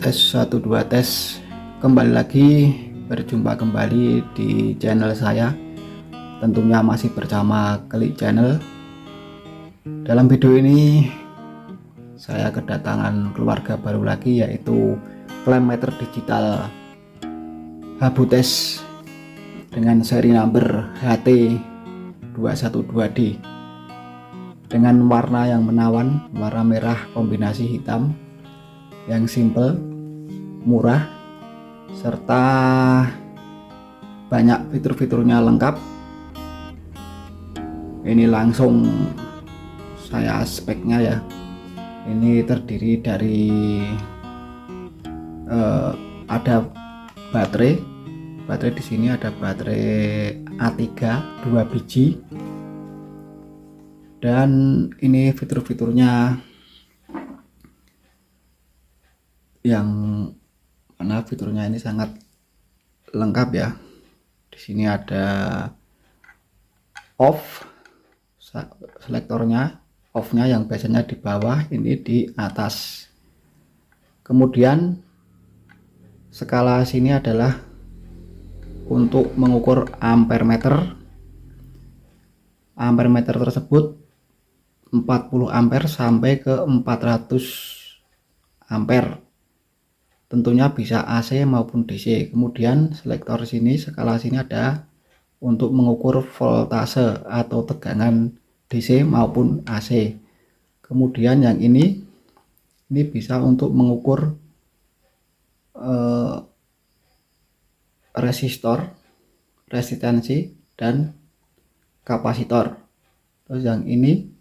Tes 1 2 tes. Kembali lagi, berjumpa kembali di channel saya. Tentunya masih bersama Klik Channel. Dalam video ini saya kedatangan keluarga baru lagi, yaitu klaim meter digital Habutes dengan seri number HT212D dengan warna yang menawan, warna merah kombinasi hitam, yang simple, murah, serta banyak fitur-fiturnya lengkap. Ini langsung saya speknya ya. Ini terdiri dari ada baterai di sini ada baterai A3 2 biji, dan ini fitur-fiturnya yang mana fiturnya ini sangat lengkap ya. Di sini ada off, selektornya off-nya yang biasanya di bawah, ini di atas. Kemudian skala sini adalah untuk mengukur ampere meter. Ampere meter tersebut 40 ampere sampai ke 400 ampere. Tentunya bisa AC maupun DC. Kemudian selektor sini, skala sini ada untuk mengukur voltase atau tegangan DC maupun AC. Kemudian yang ini bisa untuk mengukur resistor, resistansi, dan kapasitor. Terus yang ini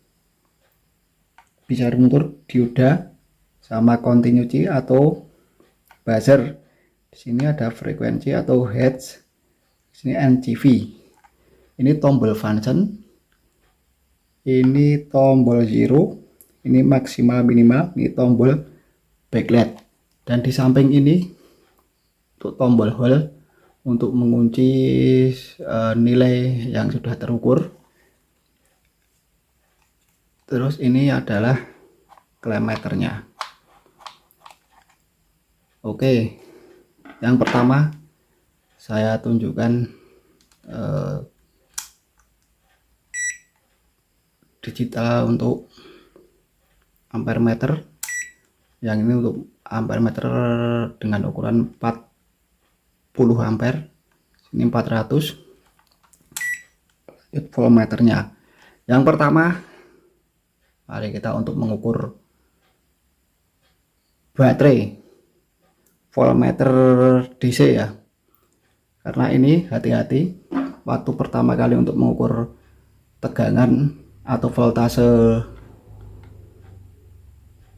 bisa mengukur dioda sama continuity atau buzzer. Di sini ada frekuensi atau hertz. Di sini NCV. Ini tombol function. Ini tombol zero. Ini maksimal minimal. Ini tombol backlight. Dan di samping ini untuk tombol hold untuk mengunci nilai yang sudah terukur. Terus ini adalah klaim meternya. Oke, yang pertama saya tunjukkan digital untuk ampere meter. Yang ini untuk ampere meter dengan ukuran 40 ampere. Ini 400. Voltmeternya. Yang pertama, mari kita untuk mengukur baterai voltmeter DC ya. Karena ini hati-hati waktu pertama kali untuk mengukur tegangan atau voltase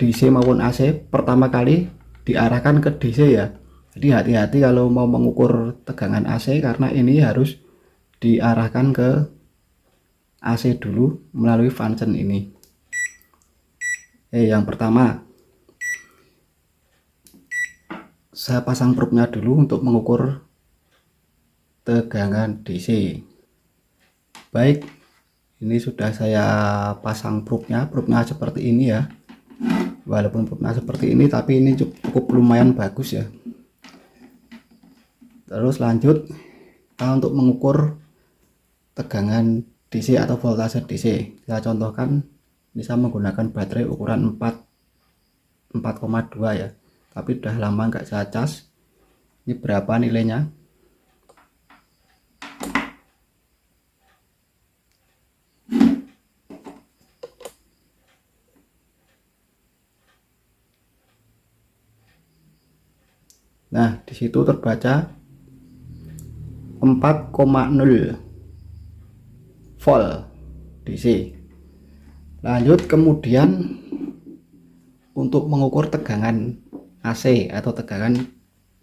DC maupun AC, pertama kali diarahkan ke DC ya. Jadi hati-hati kalau mau mengukur tegangan AC, karena ini harus diarahkan ke AC dulu melalui function ini. Yang pertama saya pasang probe-nya dulu untuk mengukur tegangan DC. Baik, ini sudah saya pasang probe-nya seperti ini ya. Walaupun probe-nya seperti ini, tapi ini cukup lumayan bagus ya. Terus lanjut kita untuk mengukur tegangan DC atau voltase DC. Saya contohkan, ini saya menggunakan baterai ukuran 4,2 ya, tapi udah lama nggak saya cas. Ini berapa nilainya? Nah, di situ terbaca 4,0 volt DC. Lanjut, kemudian untuk mengukur tegangan AC atau tegangan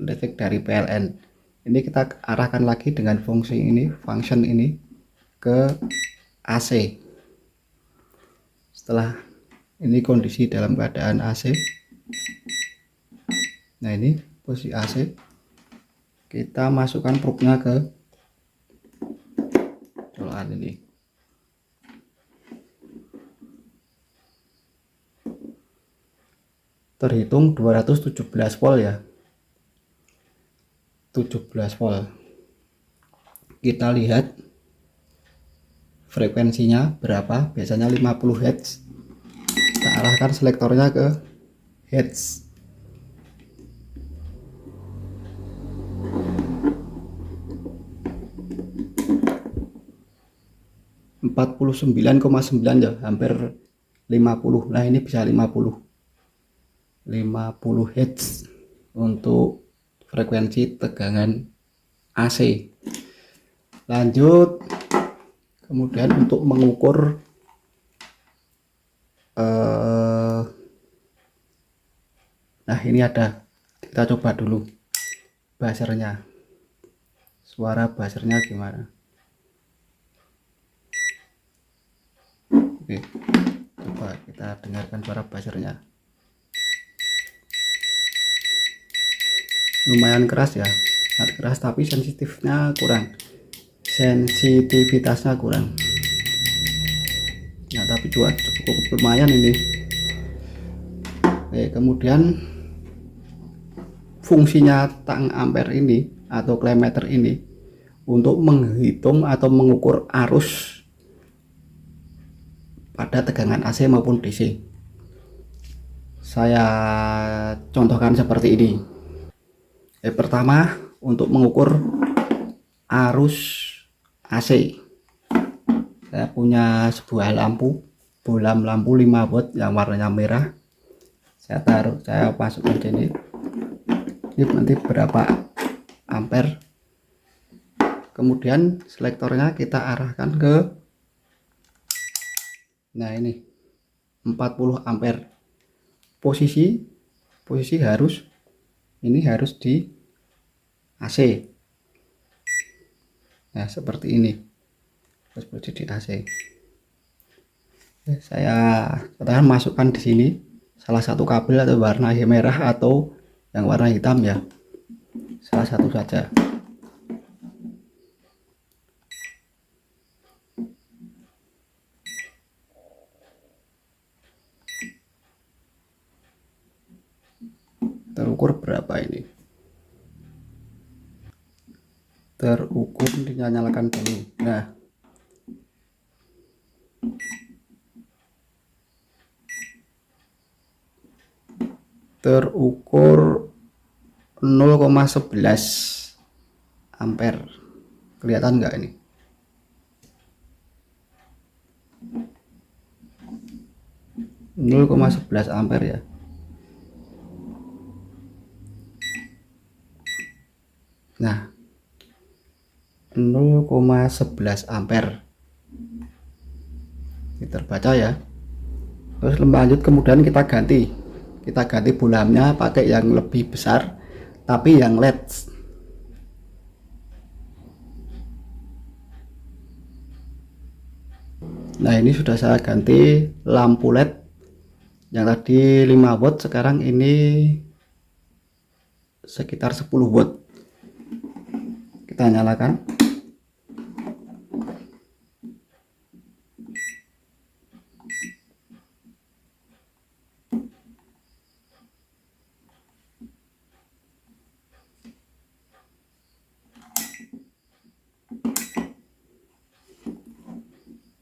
listrik dari PLN, ini kita arahkan lagi dengan fungsi ini, function ini ke AC. Setelah ini kondisi dalam keadaan AC, nah ini posisi AC, kita masukkan probe-nya ke colokan ini. terhitung 217 volt ya, 17 volt. Kita lihat frekuensinya berapa, biasanya 50 Hz. Kita arahkan selektornya ke Hz. 49,9 ya, hampir 50. Nah ini bisa 50 Hz untuk frekuensi tegangan AC. Lanjut, kemudian untuk mengukur nah ini ada, kita coba dulu buzzernya, suara buzzernya gimana. Oke, coba kita dengarkan suara buzzernya. Lumayan keras ya, sangat keras, tapi sensitivitasnya kurang. Nah tapi cukup lumayan ini. Oke, kemudian fungsinya tang ampere ini atau klemeter ini untuk menghitung atau mengukur arus pada tegangan AC maupun DC. Saya contohkan seperti ini. Pertama, untuk mengukur arus AC, saya punya sebuah lampu, bohlam lampu 5 volt yang warnanya merah. Saya masukkan sini. Ini nanti berapa ampere. Kemudian selektornya kita arahkan ke, nah ini 40 ampere. Posisi harus di AC. Nah seperti ini, harus posisi di AC. Saya katakan masukkan di sini salah satu kabel atau warna merah atau yang warna hitam ya, salah satu saja. Terukur berapa ini, terukur, dinyalakan dulu. Nah terukur 0,11 ampere. Kelihatan nggak ini? (0,11 ampere ya. Nah 0,11 ampere ini terbaca ya. Terus lanjut, kemudian kita ganti bohlamnya pakai yang lebih besar tapi yang LED. Nah ini sudah saya ganti lampu LED yang tadi 5 watt, sekarang ini sekitar 10 watt. Kita nyalakan.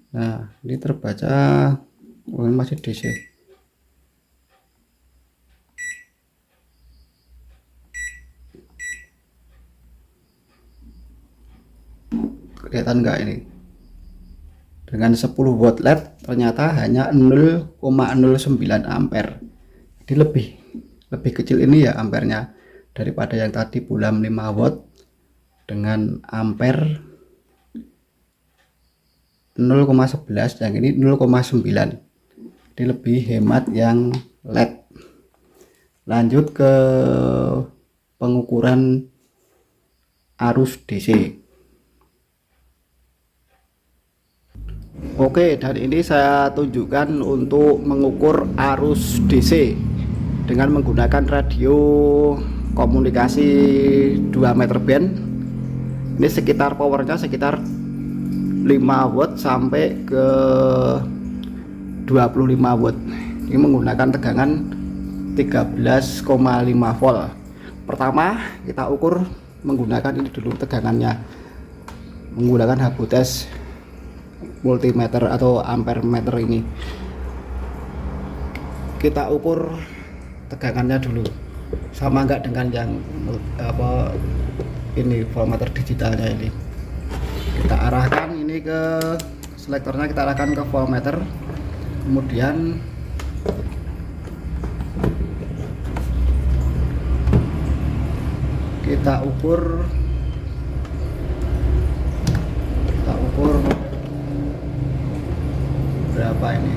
Nah ini terbaca, masih DC. Kelihatan nggak ini? Dengan 10 watt LED ternyata hanya 0,09 ampere. Jadi lebih kecil ini ya ampernya daripada yang tadi bohlam 5 watt dengan ampere 0,11, yang ini 0,9. Jadi lebih hemat yang LED. Lanjut ke pengukuran arus DC. Oke, dan ini saya tunjukkan untuk mengukur arus DC dengan menggunakan radio komunikasi 2 meter band. Ini sekitar powernya sekitar 5 watt sampai ke 25 watt. Ini menggunakan tegangan 13,5 volt. Pertama kita ukur menggunakan ini dulu tegangannya, menggunakan habu tes multimeter atau ampere meter. Ini kita ukur tegangannya dulu, sama enggak dengan yang ini voltmeter digitalnya. Ini kita arahkan ini ke selektornya, kita arahkan ke voltmeter, kemudian kita ukur berapa ini.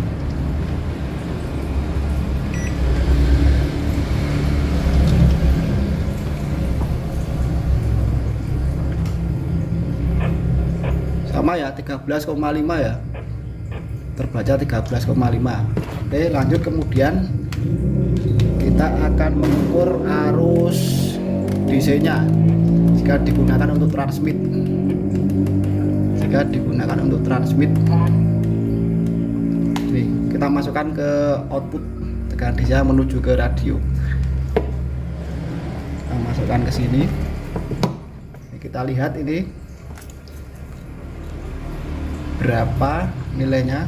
Sama ya, 13,5 ya, terbaca 13,5. Oke, lanjut. Kemudian kita akan mengukur arus DC nya jika digunakan untuk transmit. Nih, kita masukkan ke output tegangan DC menuju ke radio. Kita masukkan ke sini. Nih, kita lihat ini berapa nilainya.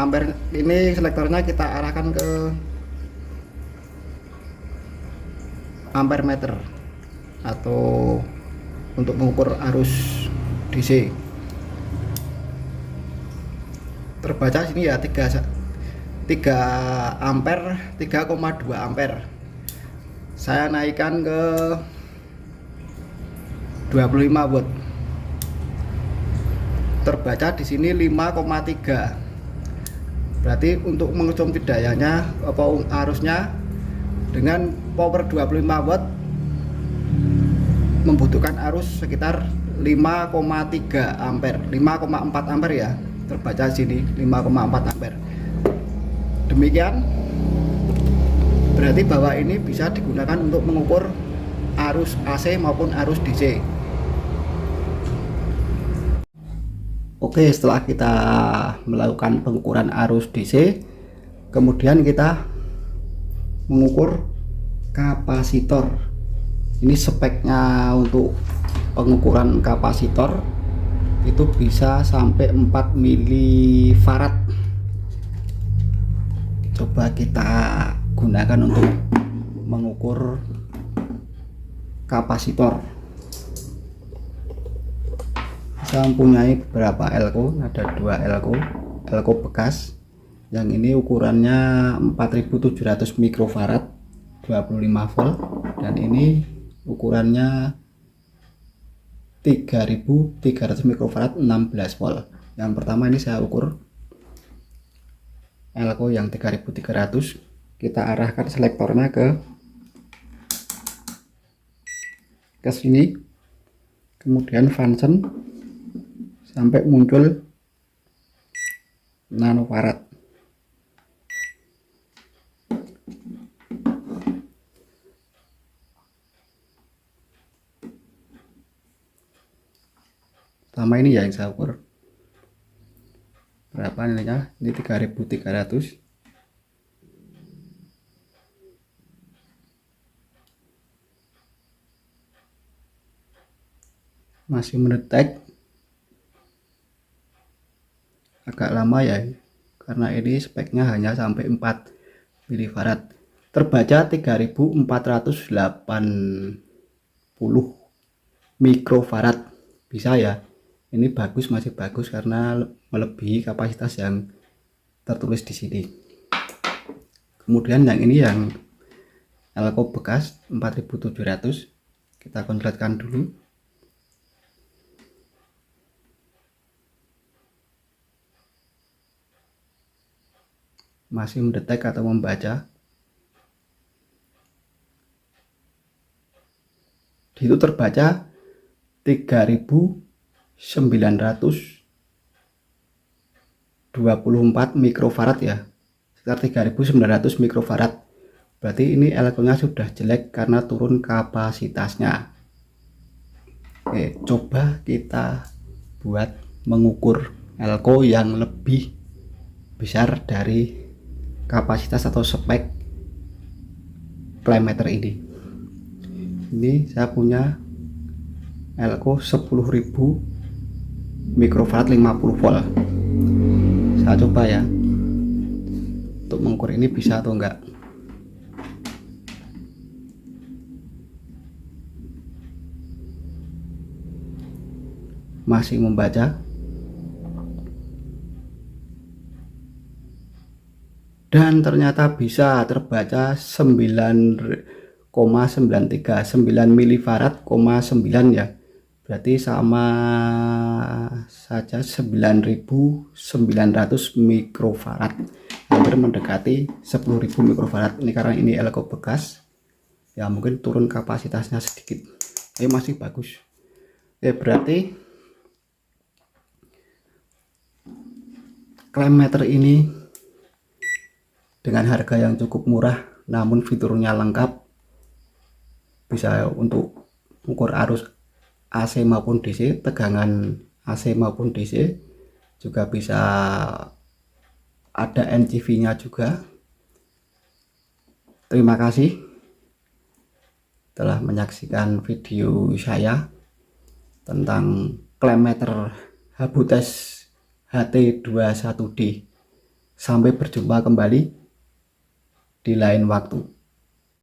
Ampere ini selektornya kita arahkan ke ampere meter atau untuk mengukur arus DC. Terbaca sini ya 3 ampere, 3,2 ampere. Saya naikkan ke 25 watt. Terbaca di sini 5,3. Berarti untuk mengecomti dayanya arusnya dengan power 25 watt membutuhkan arus sekitar 5,3 ampere, 5,4 ampere ya. Terbaca sini 5,4 ampere. Demikian berarti bahwa ini bisa digunakan untuk mengukur arus AC maupun arus DC. Oke, setelah kita melakukan pengukuran arus DC, kemudian kita mengukur kapasitor. Ini speknya untuk pengukuran kapasitor itu bisa sampai 4 milifarad. Coba kita gunakan untuk mengukur kapasitor. Saya mempunyai beberapa elko, ada 2 elko bekas. Yang ini ukurannya 4700 mikrofarad 25 volt, dan ini ukurannya 3300 mikrofarad 16 volt. Yang pertama ini saya ukur elko yang 3300. Kita arahkan selektornya ke sini, kemudian function sampai muncul nanofarad. Sama ini ya yang saya ukur. Berapa nilainya? Ini 3300. Masih mendetek. Agak lama ya, karena ini speknya hanya sampai 4 milifarad. Terbaca 3480 mikrofarad. Bisa ya, ini bagus, masih bagus karena melebihi kapasitas yang tertulis di sini. Kemudian yang ini yang elko bekas 4700, kita konsletkan dulu. Masih mendetek atau membaca. Itu terbaca 3924 mikrofarad ya, sekitar 3900 mikrofarad. Berarti ini elko-nya sudah jelek karena turun kapasitasnya. Oke, coba kita buat mengukur elko yang lebih besar dari kapasitas atau spek klaim meter ini. Ini saya punya Elko 10.000 mikrofarad 50 volt. Saya coba ya untuk mengukur ini bisa atau enggak. Masih membaca, dan ternyata bisa terbaca 9,93 9 milifarad, 9 ya, berarti sama saja 9.900 mikrofarad, hampir mendekati 10.000 mikrofarad. Ini karena ini Elko bekas ya, mungkin turun kapasitasnya sedikit, masih bagus. Berarti klaim meter ini dengan harga yang cukup murah, namun fiturnya lengkap, bisa untuk ukur arus AC maupun DC, tegangan AC maupun DC, juga bisa ada NCV nya juga. Terima kasih telah menyaksikan video saya tentang klaim meter Habutes HT21D. Sampai berjumpa kembali di lain waktu.